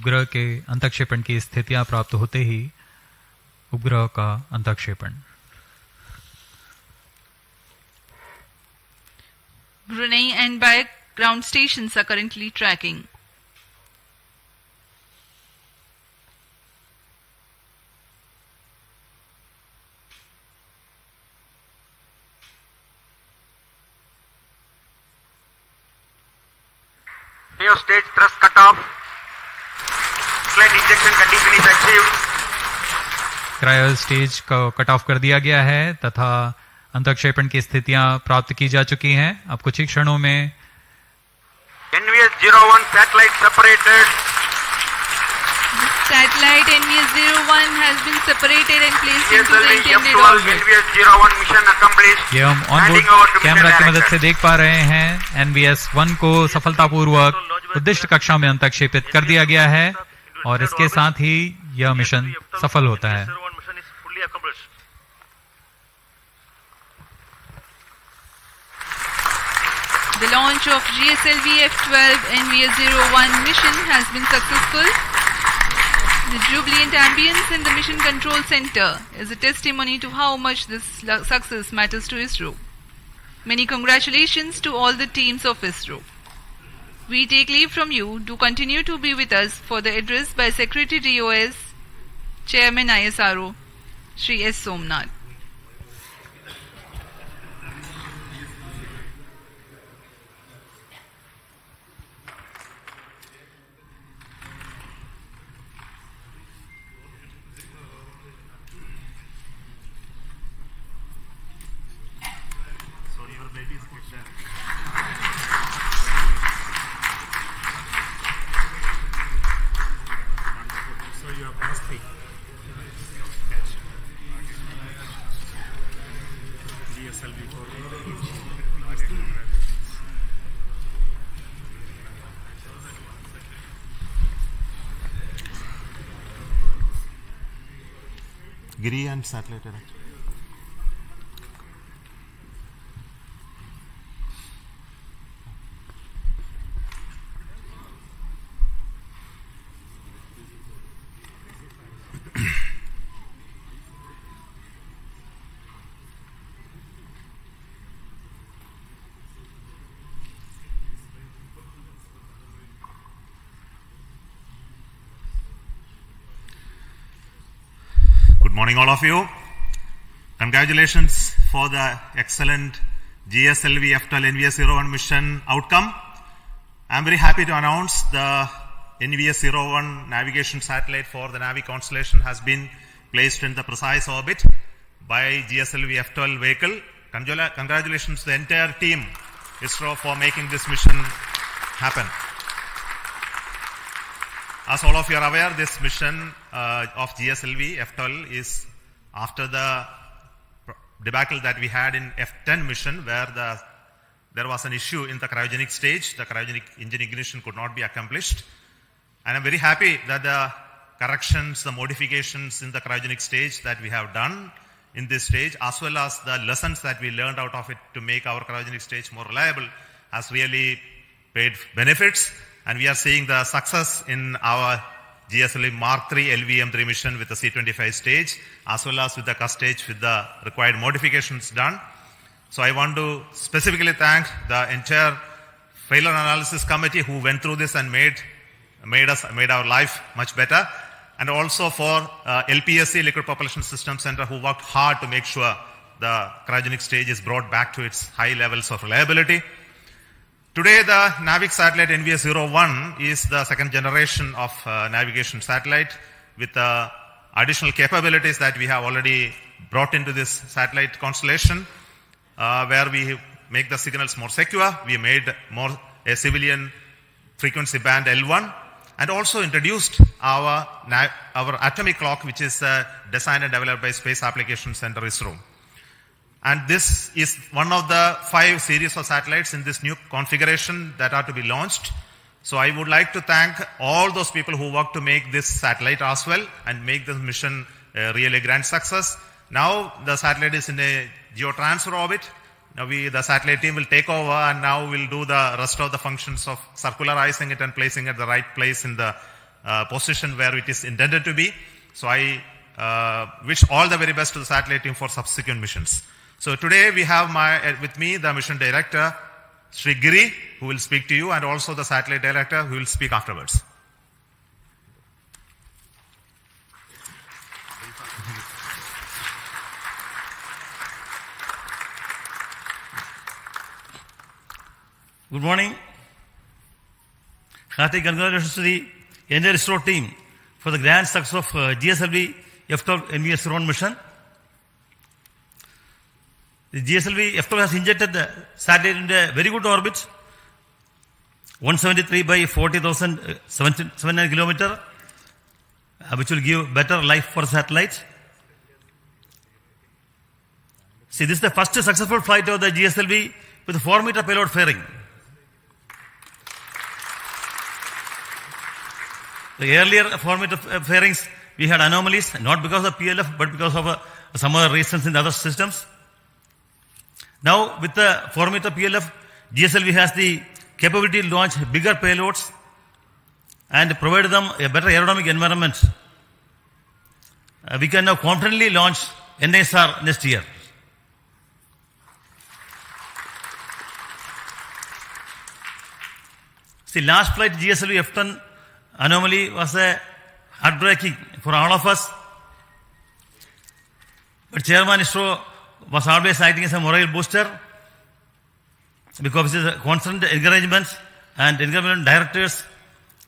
उपग्रह के अंतक्षेपण की स्थितियां प्राप्त होते ही उपग्रह का अंतक्षेपण। Brunei and Bayak ground stations are currently tracking. New stage thrust cutoff. Slide injection condition is achieved. Cryo stage को कट ऑफ कर दिया गया है तथा अंतक्षेपण की स्थितियां प्राप्त की जा चुकी हैं। अब कुछ ही क्षणों में NVS-01 satellite separated. The satellite NVS-01 has been separated and placed into the intended GSLV-F12 orbit. NVS-01 mission accomplished. ये हम ऑनबोर्ड कैमरा की मदद से देख पा रहे हैं। NVS-1 को सफलतापूर्वक उद्दिष्ट कक्षा में अंतक्षेपित कर दिया गया है और इसके साथ ही यह मिशन सफल होता है। The launch of GSLV-F12 NVS-01 mission has been successful. The jubilant ambience in the Mission Control Center is a testimony to how much this success matters to ISRO. Many congratulations to all the teams of ISRO. We take leave from you to continue to be with us for the address by Secretary DOS, Chairman ISRO, Shri S. Somnath. Giri and satellite. Good morning, all of you. Congratulations for the excellent GSLV-F12 NVS-01 mission outcome. I am very happy to announce the NVS-01 navigation satellite for the NavIC constellation has been placed in the precise orbit by GSLV-F12 vehicle. Congratulations to the entire team ISRO for making this mission happen. As all of you are aware, this mission of GSLV-F12 is after the debacle that we had in F10 mission, where there was an issue in the cryogenic stage. The cryogenic engine ignition could not be accomplished. And I'm very happy that the corrections, the modifications in the cryogenic stage that we have done in this stage, as well as the lessons that we learned out of it to make our cryogenic stage more reliable, has really paid benefits. And we are seeing the success in our GSLV Mark III LVM3 mission with the C25 stage, as well as with the CUS stage with the required modifications done. So I want to specifically thank the entire failure analysis committee who went through this and made our life much better. And also for LPSC, Liquid Propulsion System Center, who worked hard to make sure the cryogenic stage is brought back to its high levels of reliability. Today, the NavIC satellite NVS-01 is the second generation of navigation satellite with additional capabilities that we have already brought into this satellite constellation, where we make the signals more secure. We made a civilian frequency band L1, and also introduced our atomic clock, which is designed and developed by Space Applications Center ISRO. And this is one of the 5 series of satellites in this new configuration that are to be launched. So I would like to thank all those people who worked to make this satellite as well and make this mission a really grand success. Now the satellite is in a geotransfer orbit. Now the satellite team will take over, and now we'll do the rest of the functions of circularizing it and placing it at the right place in the position where it is intended to be. So I wish all the very best to the satellite team for subsequent missions. So today we have with me the mission director, Sri Giri, who will speak to you, and also the satellite director who will speak afterwards. Good morning. Hearty congratulations to the entire ISRO team for the grand success of GSLV-F12 NVS-01 mission. The GSLV-F12 has injected the satellite into a very good orbit, 173 by 40,709 kilometers, which will give better life for satellite. See, this is the first successful flight of the GSLV with a 4-meter payload fairing. The earlier 4-meter fairings, we had anomalies, not because of PLF, but because of some other reasons in the other systems. Now, with the 4-meter PLF, GSLV has the capability to launch bigger payloads and provide them a better aerodynamic environment. We can now confidently launch NISR next year. See, last flight GSLV-F10 anomaly was heartbreaking for all of us. But Chairman ISRO was always acting as a moral booster because of his constant encouragement and encouragement directors.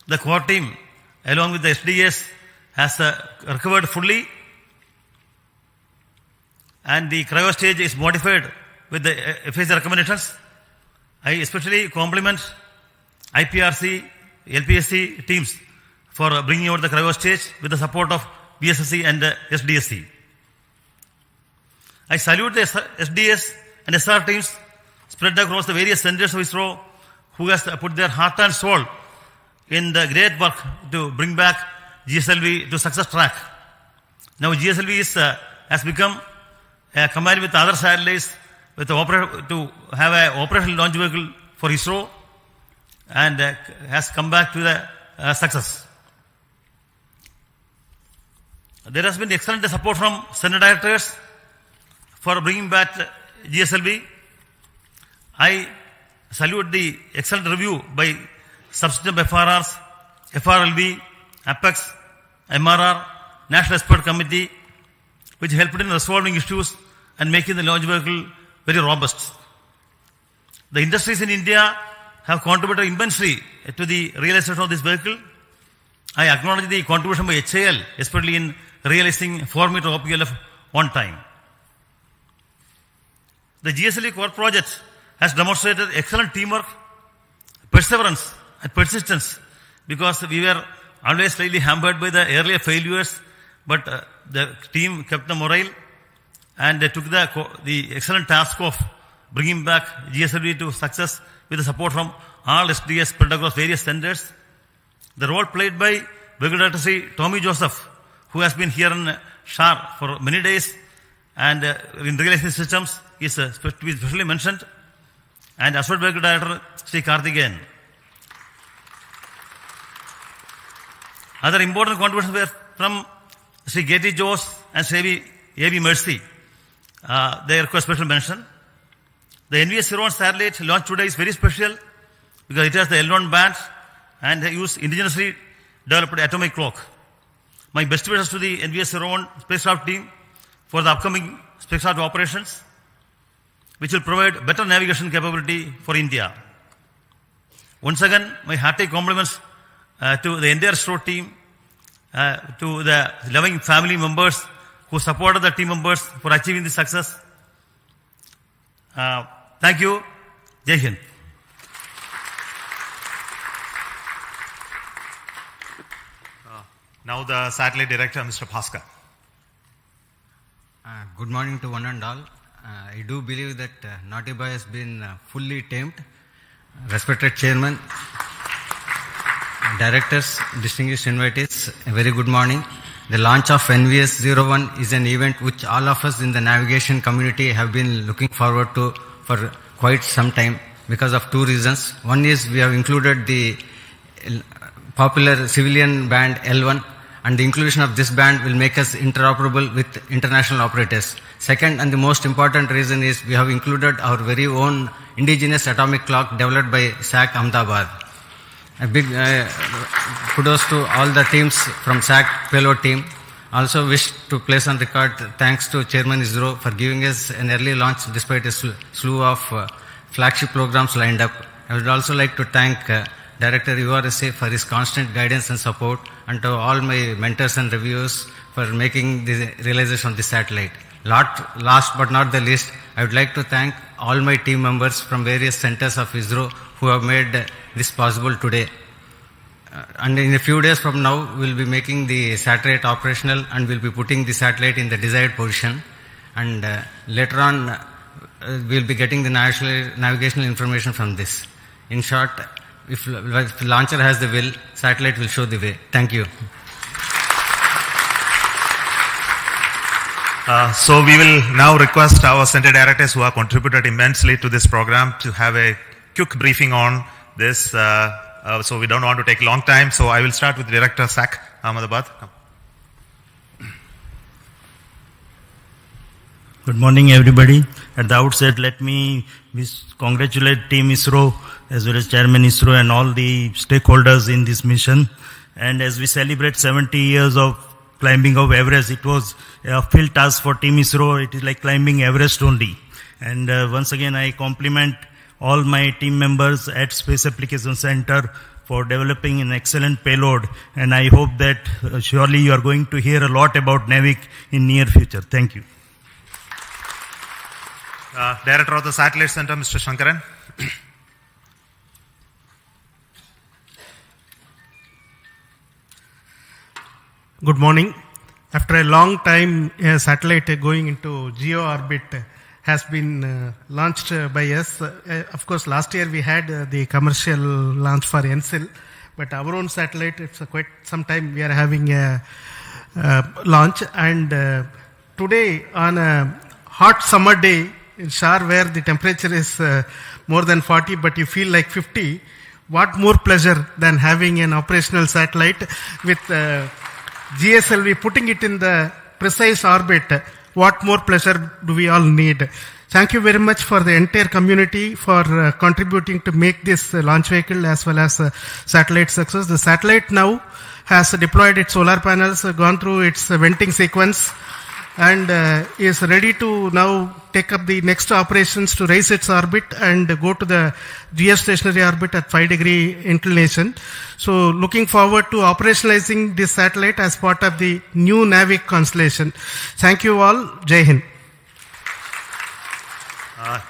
The core team, along with the SDS, has recovered fully, and the cryo stage is modified with the FAC recommendations. I especially compliment IPRC, LPSC teams for bringing out the cryo stage with the support of BSSC and SDSC. I salute the SDS and SR teams spread across the various centers of ISRO who has put their heart and soul in the great work to bring back GSLV to success track. Now GSLV has become combined with other satellites with to have an operational launch vehicle for ISRO, and has come back to the success. There has been excellent support from center directors for bringing back GSLV. I salute the excellent review by subsystem FRRs, FRLV, Apex, MRR, National Expert Committee, which helped in resolving issues and making the launch vehicle very robust. The industries in India have contributed immensely to the realization of this vehicle. I acknowledge the contribution by HAL, especially in realizing 4-meter OPLF on time. The GSLV core project has demonstrated excellent teamwork, perseverance, and persistence, because we were always slightly hampered by the earlier failures, but the team kept the morale and they took the excellent task of bringing back GSLV to success with the support from all SDS spread across various centers. The role played by Vehicle Director Sri Tommy Joseph, who has been here in SHAR for many days and in realizing systems, is to be specially mentioned, and Associate Vehicle Director Sri Karthikeyan. Other important contributions were from Sri Katie Jose and Sri A.B. Mercy. They require special mention. The NVS-01 satellite launched today is very special because it has the L1 band and they use indigenously developed atomic clock. My best wishes to the NVS-01 spacecraft team for the upcoming spacecraft operations, which will provide better navigation capability for India. Once again, my hearty compliments to the entire ISRO team, to the loving family members who supported the team members for achieving this success. Thank you. Jai Hind. Now the satellite director, Mr. Bhaskar. Good morning to one and all. I do believe that Naughty Boy has been fully tamed. Respected Chairman, Directors, distinguished invitees, a very good morning. The launch of NVS-01 is an event which all of us in the navigation community have been looking forward to for quite some time because of two reasons. One is we have included the popular civilian band L1, and the inclusion of this band will make us interoperable with international operators. Second, and the most important reason is we have included our very own indigenous atomic clock developed by SAC Ahmedabad. A big kudos to all the teams from SAC payload team. Also wish to place on record thanks to Chairman ISRO for giving us an early launch despite a slew of flagship programs lined up. I would also like to thank Director URSA for his constant guidance and support, and to all my mentors and reviewers for making the realization of the satellite. Last but not the least, I would like to thank all my team members from various centers of ISRO who have made this possible today. And in a few days from now, we'll be making the satellite operational and we'll be putting the satellite in the desired position. And later on, we'll be getting the navigational information from this. In short, if the launcher has the will, satellite will show the way. Thank you. So we will now request our center directors who have contributed immensely to this program to have a quick briefing on this. So we don't want to take a long time. So I will start with Director SAC Ahmedabad. Good morning, everybody. At the outset, let me congratulate Team ISRO as well as Chairman ISRO and all the stakeholders in this mission. And as we celebrate 70 years of climbing of Everest, it was a field task for Team ISRO. It is like climbing Everest only. And once again, I compliment all my team members at Space Application Center for developing an excellent payload. And I hope that surely you are going to hear a lot about NavIC in near future. Thank you. Director of the Satellite Center, Mr. Shankaran. Good morning. After a long time, a satellite going into geo orbit has been launched by us. Of course, last year we had the commercial launch for NSIL, but our own satellite, it's quite some time we are having a launch. And today, on a hot summer day in Shar, where the temperature is more than 40, but you feel like 50, what more pleasure than having an operational satellite with GSLV, putting it in the precise orbit. What more pleasure do we all need? Thank you very much for the entire community for contributing to make this launch vehicle as well as satellite success. The satellite now has deployed its solar panels, gone through its venting sequence, and is ready to now take up the next operations to raise its orbit and go to the geostationary orbit at 5-degree inclination. So looking forward to operationalizing this satellite as part of the new NavIC constellation. Thank you all. Jai Hind.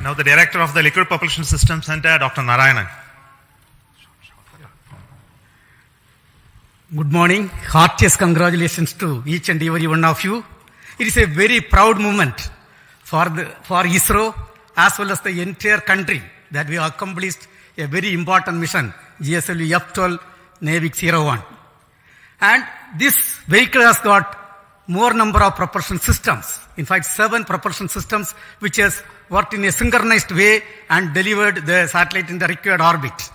Now the Director of the Liquid Propulsion System Center, Dr. Narayanan. Good morning. Heartiest congratulations to each and every one of you. It is a very proud moment for ISRO as well as the entire country that we have accomplished a very important mission, GSLV-F12 NavIC 01. And this vehicle has got more number of propulsion systems. In fact, 7 propulsion systems which has worked in a synchronized way and delivered the satellite in the required orbit.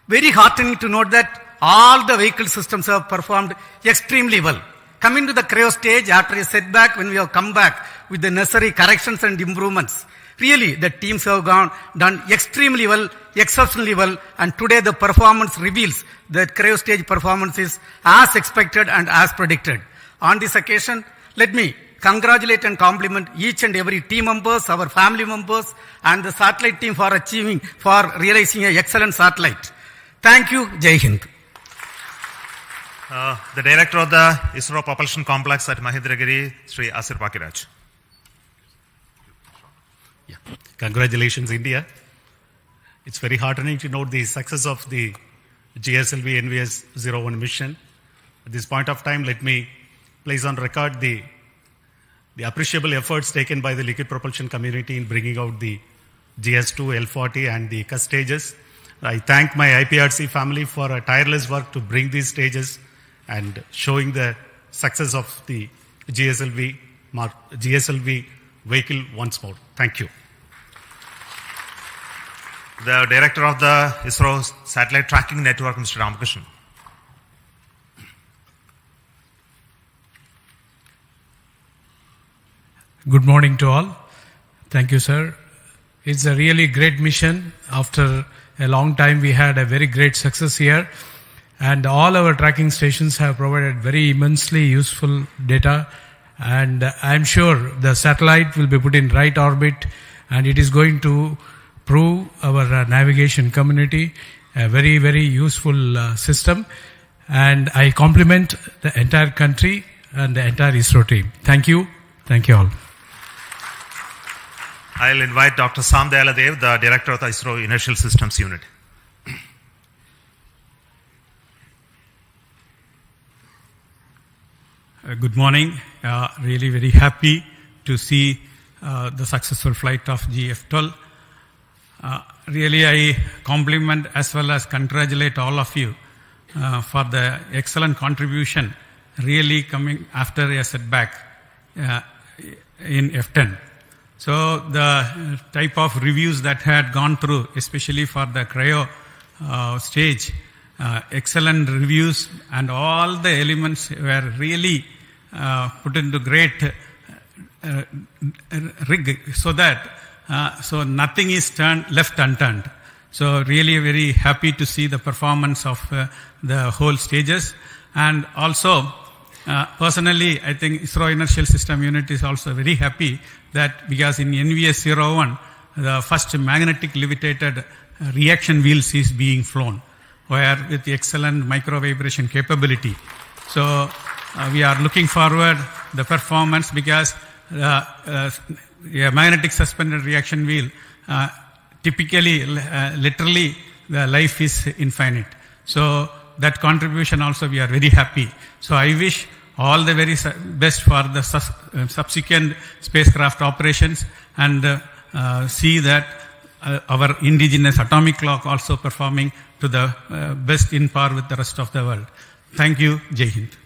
Very heartening to note that all the vehicle systems have performed extremely well. Coming to the cryo stage, after a setback, when we have come back with the necessary corrections and improvements, really the teams have done extremely well, exceptionally well, and today the performance reveals that cryo stage performance is as expected and as predicted. On this occasion, let me congratulate and compliment each and every team members, our family members, and the satellite team for realizing an excellent satellite. Thank you. Jai Hind. The Director of the ISRO Propulsion Complex at Mahendragiri, Sri Asir Pakiraj. Yeah. Congratulations, India. It's very heartening to note the success of the GSLV NVS-01 mission. At this point of time, let me place on record the appreciable efforts taken by the liquid propulsion community in bringing out the GS2, L40 and the CUS stages. I thank my IPRC family for a tireless work to bring these stages and showing the success of the GSLV vehicle once more. Thank you. The Director of the ISRO Satellite Tracking Network, Mr. Ramakrishnan. Good morning to all. Thank you, sir. It's a really great mission. After a long time, we had a very great success here. And all our tracking stations have provided very immensely useful data. And I'm sure the satellite will be put in right orbit, and it is going to prove our navigation community a very, very useful system. And I compliment the entire country and the entire ISRO team. Thank you. Thank you all. I'll invite Dr. Sam Dayaladev, the Director of the ISRO Inertial Systems Unit. Good morning. Really very happy to see the successful flight of GF12. Really I compliment as well as congratulate all of you for the excellent contribution really coming after a setback in F10. So the type of reviews that had gone through, especially for the cryo stage, excellent reviews, and all the elements were really put into great rig so that so nothing is left unturned. So really very happy to see the performance of the whole stages. And also personally, I think ISRO Inertial System Unit is also very happy that because in NVS-01, the first magnetic levitated reaction wheels is being flown, where with excellent micro vibration capability. So we are looking forward the performance because a magnetic suspended reaction wheel typically, literally, the life is infinite. So that contribution also we are very happy. So I wish all the very best for the subsequent spacecraft operations, and see that our indigenous atomic clock also performing to the best in par with the rest of the world. Thank you. Jai Hind.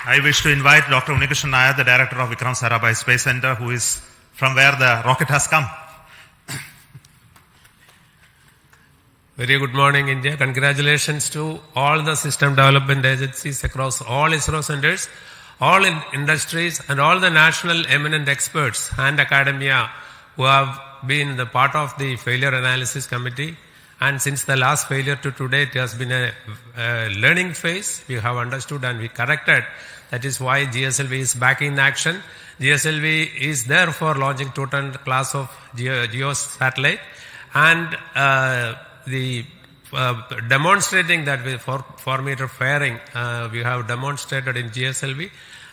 I wish to invite Dr. Unikrishnan Nair, the Director of Vikram Sarabhai Space Center, who is from where the rocket has come. Very good morning, India. Congratulations to all the system development agencies across all ISRO centers, all industries, and all the national eminent experts and academia who have been the part of the failure analysis committee. And since the last failure to today, it has been a learning phase. We have understood and we corrected. That is why GSLV is back in action. GSLV is there for launching total class of GEO satellite. And the demonstrating that with 4-meter fairing, we have demonstrated in GSLV.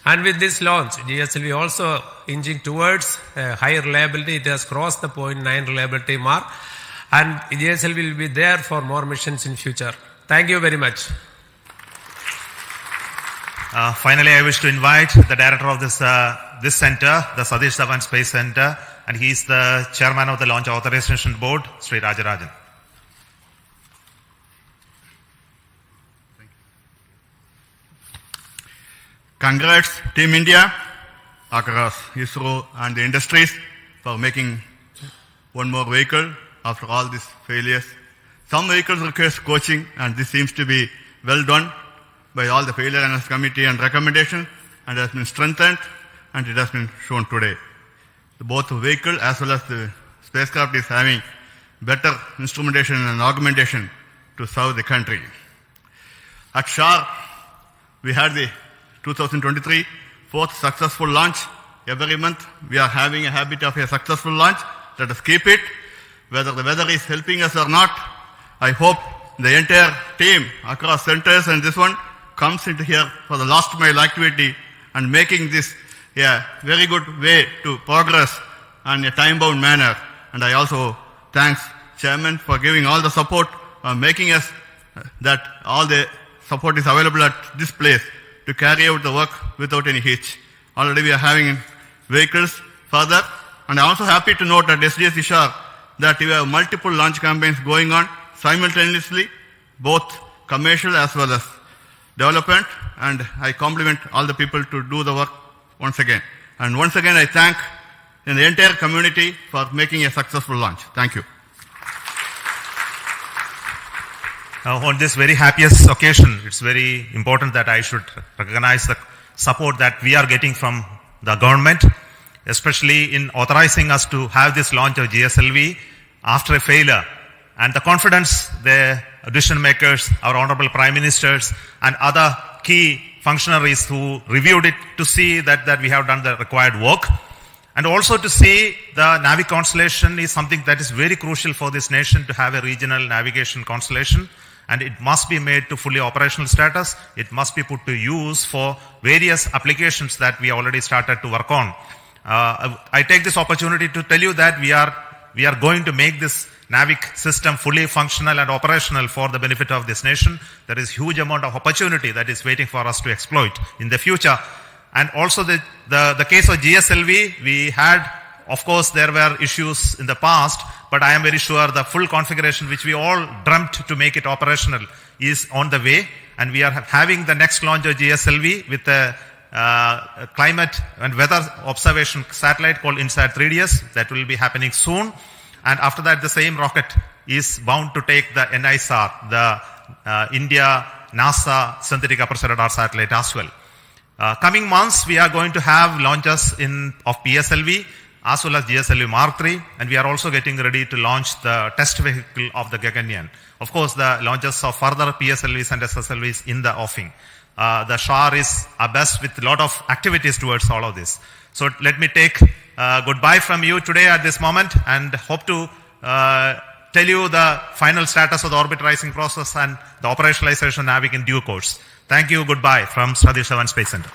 And with this launch, GSLV also inching towards higher reliability. It has crossed the 0.9 reliability mark. And GSLV will be there for more missions in future. Thank you very much. Finally, I wish to invite the director of this center, the Satish Dhawan Space Center, and he is the chairman of the Launch Authorization Board, Sri Rajarajan. Congrats, Team India, across ISRO and the industries for making one more vehicle after all these failures. Some vehicles require coaching, and this seems to be well done by all the failure analysis committee and recommendation, and has been strengthened, and it has been shown today. Both the vehicle as well as the spacecraft is having better instrumentation and augmentation to serve the country. At SHAR, we had the 2023 fourth successful launch. Every month we are having a habit of a successful launch. Let us keep it. Whether the weather is helping us or not, I hope the entire team across centers and this one comes into here for the last mile activity and making this a very good way to progress in a time-bound manner. And I also thanks Chairman for giving all the support, making us that all the support is available at this place to carry out the work without any hitch. Already we are having vehicles further, and I'm also happy to note at SDS ISHAR that we have multiple launch campaigns going on simultaneously, both commercial as well as development, and I compliment all the people to do the work once again. And once again I thank the entire community for making a successful launch. Thank you. On this very happiest occasion, it's very important that I should recognize the support that we are getting from the government, especially in authorizing us to have this launch of GSLV after a failure. And the confidence the decision makers, our honorable prime ministers and other key functionaries who reviewed it to see that we have done the required work. And also to see the NavIC constellation is something that is very crucial for this nation to have a regional navigation constellation. And it must be made to fully operational status. It must be put to use for various applications that we already started to work on. I take this opportunity to tell you that we are going to make this NavIC system fully functional and operational for the benefit of this nation. There is huge amount of opportunity that is waiting for us to exploit in the future. And also the case of GSLV, we had, of course, there were issues in the past, but I am very sure the full configuration which we all dreamt to make it operational is on the way. And we are having the next launch of GSLV with a climate and weather observation satellite called INSAT 3DS that will be happening soon. And after that, the same rocket is bound to take the NISR, the India NASA synthetic aperture radar satellite as well. Coming months, we are going to have launches of PSLV as well as GSLV Mark III, and we are also getting ready to launch the test vehicle of the Gaganyaan. Of course, the launches of further PSLVs and SSLVs in the offing. The SHAR is abreast with a lot of activities towards all of this. So let me take goodbye from you today at this moment and hope to tell you the final status of the orbit-rising process and the operationalization of NavIC in due course. Thank you. Goodbye from Satish Dhawan Space Center.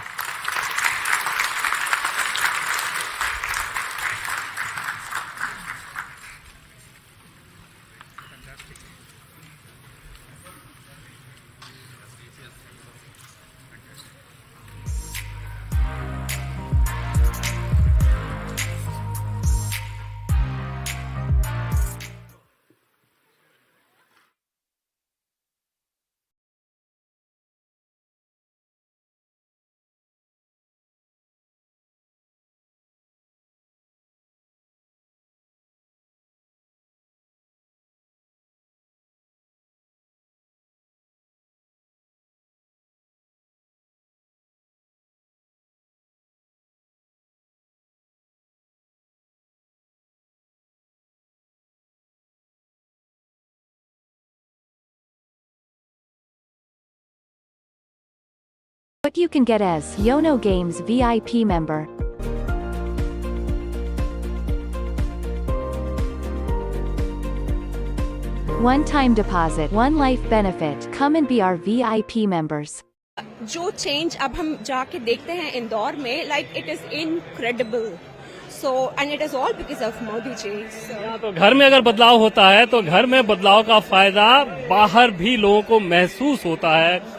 What you can get as Yono Games VIP member. One-time deposit, one life benefit. Come and be our VIP members. जो change अब हम जाके देखते हैं इंदौर में, like it is incredible. So and it is all because of Modi ji. तो घर में अगर बदलाव होता है तो घर में बदलाव का फायदा बाहर भी लोगों को महसूस होता है.